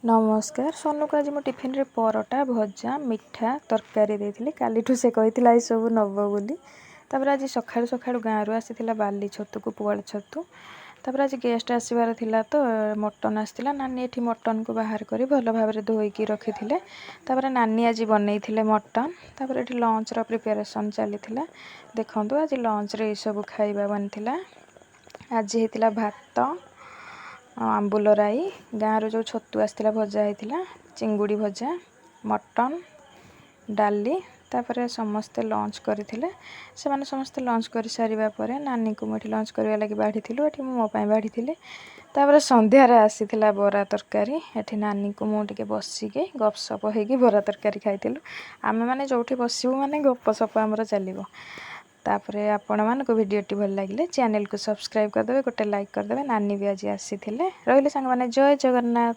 नमस्कार सोनू को आज मो टिफिन रे परोटा भजा मिठा तरकारी देइथिली कालीठू से कहिथिला ई सब नब बोली तापर आज सखाळु सखाळु गाँव आसीथिला बाली छतु को पुआल छतु तापर आज गेस्ट आसीबार थिला तो मटन आसीथिला नानी एठी मटन को बाहर करी भल भाबरे धोईकी रखिथिले तापर नानी आज बनैथिले मटन तापर एठी लंच रो प्रिपरेशन चलीथिला देखंतु आज लंच रे ई सब खाइबा बनथिला आज हेतिला भात आंबुल राई गाँव जो छतु आसला भजा होता चिंगुड़ी भजा मटन डाली तापर समस्ते लंच करते समस्ते लंच कर सारिबा परे नानी को मुझे लंच करवा लगी बाढ़ी मो बाढ़ी तापर संध्यार आसीथिला बरा तरकारी एठी नानी को मुझे बसिके गपसप होगी बरा तरकारी खाइलु आमे माने जोठी बसबू माने गपसप आमर चलो तापरे आपण मानको वीडियोटी भल लगे चैनल को सब्सक्राइब करदे गोटे लाइक करदे नानी भी आज आसी रही सांग मैंने जय जगन्नाथ।